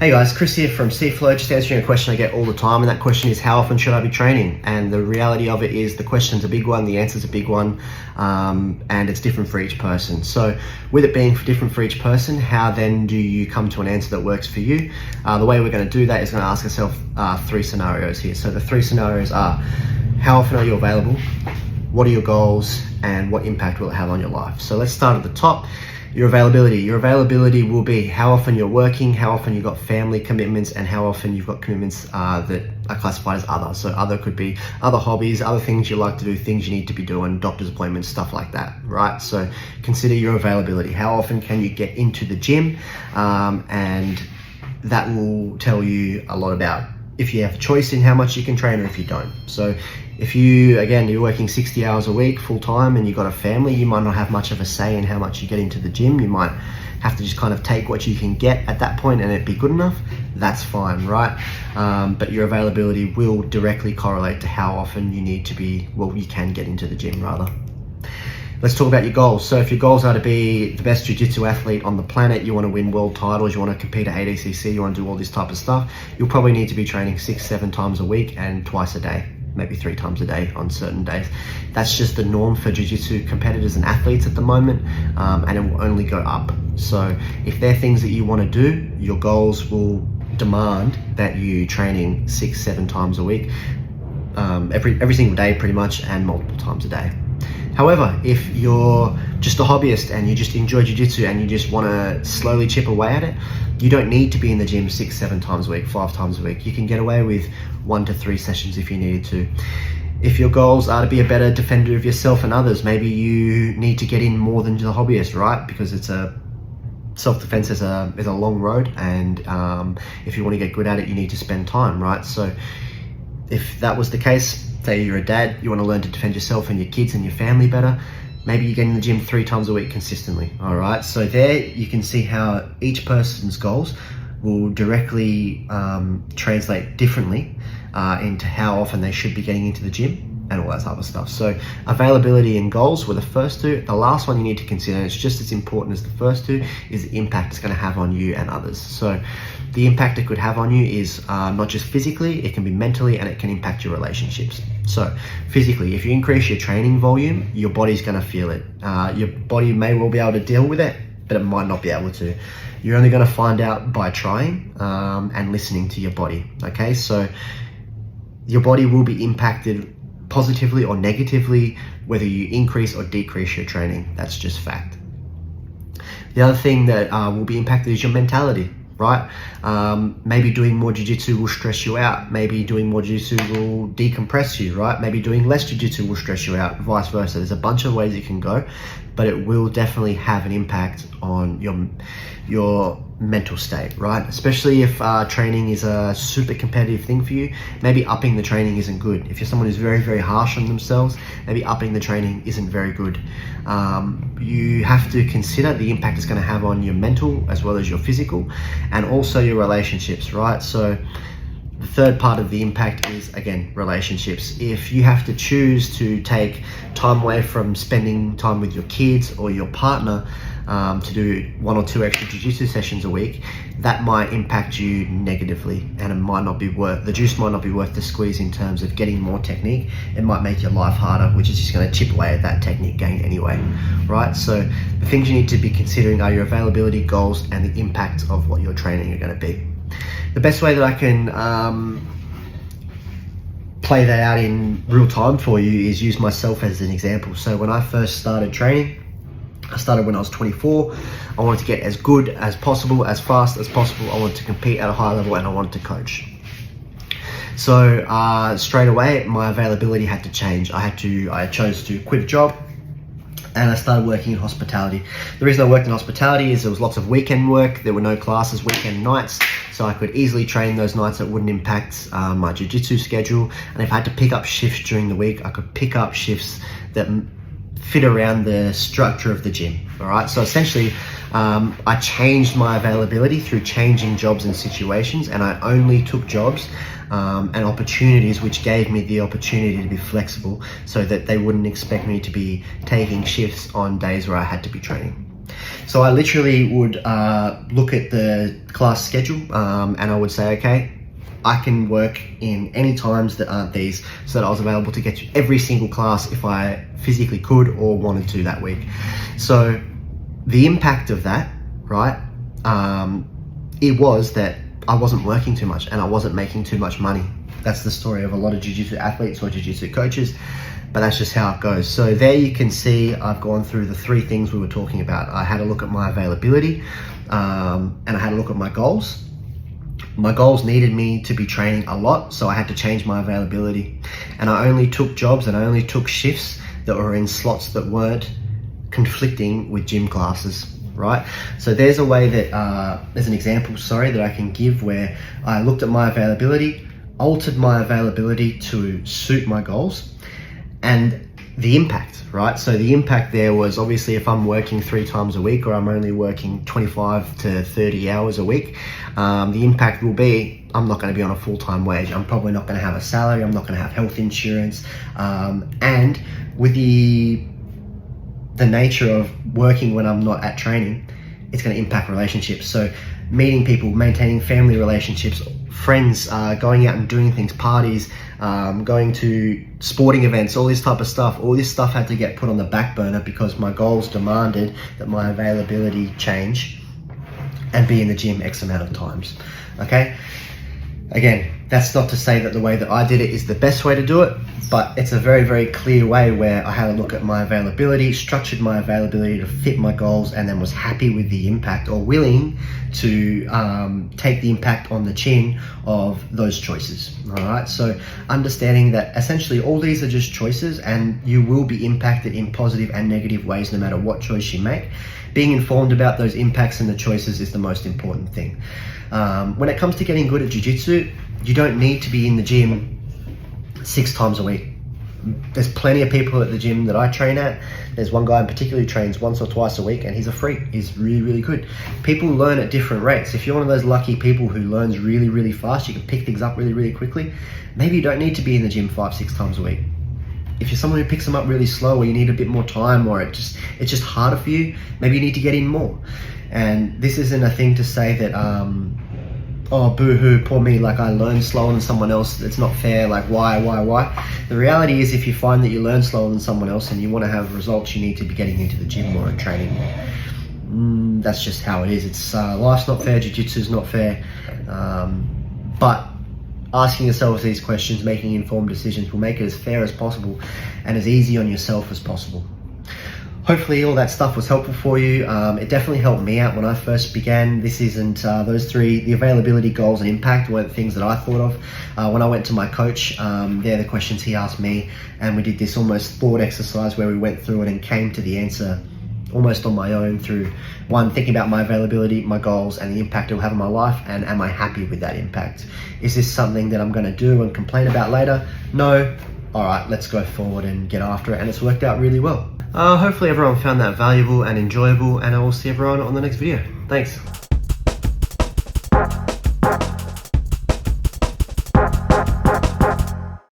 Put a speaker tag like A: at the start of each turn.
A: Hey guys, Chris here from C-Flow, just answering a question I get all the time, and that question is, how often should I be training? And the reality of it is the question's a big one, the answer's a big one, and it's different for each person. So with it being different for each person, how then do you come to an answer that works for you? The way we're going to do that is going to ask ourselves three scenarios here. So the three scenarios are, how often are you available? What are your goals? And what impact will it have on your life? So let's start at the top. Your availability. Your availability will be how often you're working, how often you've got family commitments, and how often you've got commitments that are classified as other. So other could be other hobbies, other things you like to do, things you need to be doing, doctor's appointments, stuff like that, right? So consider your availability. How often can you get into the gym? And that will tell you a lot about if you have a choice in how much you can train or if you don't. So if you're working 60 hours a week full time and you've got a family, you might not have much of a say in how much you get into the gym. You might have to just kind of take what you can get at that point and it be good enough. That's fine, right? But your availability will directly correlate to how often you can get into the gym rather. Let's talk about your goals. So if your goals are to be the best jiu-jitsu athlete on the planet, you want to win world titles, you want to compete at ADCC, you want to do all this type of stuff, you'll probably need to be training 6-7 times a week and twice a day, maybe 3 times a day on certain days. That's just the norm for jiu-jitsu competitors and athletes at the moment, and it will only go up. So if they're things that you want to do, your goals will demand that you training 6-7 times a week, every single day pretty much, and multiple times a day. However, if you're just a hobbyist and you just enjoy jiu-jitsu and you just want to slowly chip away at it, you don't need to be in the gym 6-7 times a week, 5 times a week. You can get away with 1 to 3 sessions if you needed to. If your goals are to be a better defender of yourself and others, maybe you need to get in more than the hobbyist, right? Because self-defense is a long road, and if you want to get good at it, you need to spend time, right? So if that was the case, say you're a dad, you want to learn to defend yourself and your kids and your family better, maybe you get in the gym 3 times a week consistently, all right? So there you can see how each person's goals will directly translate differently into how often they should be getting into the gym and all that type of stuff. So availability and goals were the first two. The last one you need to consider, and it's just as important as the first two, is the impact it's going to have on you and others. So the impact it could have on you is not just physically, it can be mentally, and it can impact your relationships. So physically, if you increase your training volume, your body's going to feel it. Your body may well be able to deal with it, but it might not be able to. You're only going to find out by trying and listening to your body, okay? So your body will be impacted positively or negatively, whether you increase or decrease your training. That's just fact. The other thing that will be impacted is your mentality, right? Maybe doing more jiu-jitsu will stress you out. Maybe doing more jiu-jitsu will decompress you, right? Maybe doing less jiu-jitsu will stress you out, vice versa. There's a bunch of ways it can go, but it will definitely have an impact on your mental state, right? Especially if training is a super competitive thing for you, maybe upping the training isn't good. If you're someone who's very, very harsh on themselves, maybe upping the training isn't very good. You have to consider the impact it's going to have on your mental as well as your physical, and also your relationships, right? So the third part of the impact is, again, relationships. If you have to choose to take time away from spending time with your kids or your partner to do 1 or 2 extra jiu-jitsu sessions a week, that might impact you negatively, and it might not be the juice might not be worth the squeeze in terms of getting more technique. It might make your life harder, which is just going to chip away at that technique gain anyway, right? So the things you need to be considering are your availability, goals, and the impact of what your training are going to be. The best way that I can play that out in real time for you is use myself as an example. So when I first started training, I started when I was 24. I wanted to get as good as possible, as fast as possible. I wanted to compete at a high level, and I wanted to coach. So straight away, my availability had to change. I chose to quit a job, and I started working in hospitality. The reason I worked in hospitality is there was lots of weekend work. There were no classes, weekend nights, so I could easily train those nights that wouldn't impact my jiu-jitsu schedule. And if I had to pick up shifts during the week, I could pick up shifts that fit around the structure of the gym, all right? So essentially, I changed my availability through changing jobs and situations, and I only took jobs and opportunities which gave me the opportunity to be flexible so that they wouldn't expect me to be taking shifts on days where I had to be training. So I literally would look at the class schedule and I would say, okay, I can work in any times that aren't these, so that I was available to get to every single class if I physically could or wanted to that week. So the impact of that, right, it was that I wasn't working too much and I wasn't making too much money. That's the story of a lot of jiu-jitsu athletes or jiu-jitsu coaches, but that's just how it goes. So there you can see I've gone through the three things we were talking about. I had a look at my availability and I had a look at my goals. My goals needed me to be training a lot, so I had to change my availability. And I only took jobs and I only took shifts that were in slots that weren't conflicting with gym classes, right? So there's a way that, there's an example, sorry, that I can give where I looked at my availability, altered my availability to suit my goals, and the impact, right? So the impact there was obviously if I'm working 3 times a week or I'm only working 25 to 30 hours a week, the impact will be I'm not going to be on a full-time wage. I'm probably not going to have a salary. I'm not going to have health insurance. And with the nature of working when I'm not at training, it's going to impact relationships. So meeting people, maintaining family relationships, friends, going out and doing things, parties, going to sporting events, all this type of stuff. All this stuff had to get put on the back burner because my goals demanded that my availability change and be in the gym X amount of times, okay? Again, that's not to say that the way that I did it is the best way to do it, but it's a very, very clear way where I had a look at my availability, structured my availability to fit my goals, and then was happy with the impact or willing to take the impact on the chin of those choices, all right? So understanding that essentially all these are just choices and you will be impacted in positive and negative ways no matter what choice you make. Being informed about those impacts and the choices is the most important thing. When it comes to getting good at jiu-jitsu, you don't need to be in the gym 6 times a week. There's plenty of people at the gym that I train at. There's one guy in particular who trains once or twice a week and he's a freak. He's really, really good. People learn at different rates. If you're one of those lucky people who learns really, really fast, you can pick things up really, really quickly, maybe you don't need to be in the gym 5-6 times a week. If you're someone who picks them up really slow or you need a bit more time or it's just harder for you, maybe you need to get in more. And this isn't a thing to say that, oh, boo-hoo, poor me, like I learn slower than someone else, it's not fair, like why? The reality is if you find that you learn slower than someone else and you want to have results, you need to be getting into the gym more and training more. That's just how it is. It's life's not fair, jiu-jitsu's not fair, but asking yourself these questions, making informed decisions will make it as fair as possible and as easy on yourself as possible. Hopefully all that stuff was helpful for you. It definitely helped me out when I first began. This isn't, those three, the availability, goals and impact weren't things that I thought of. When I went to my coach, they're the questions he asked me, and we did this almost thought exercise where we went through it and came to the answer almost on my own through one, thinking about my availability, my goals and the impact it will have on my life, and am I happy with that impact? Is this something that I'm going to do and complain about later? No. All right, let's go forward and get after it, and it's worked out really well. Hopefully everyone found that valuable and enjoyable, and I will see everyone on the next video. Thanks.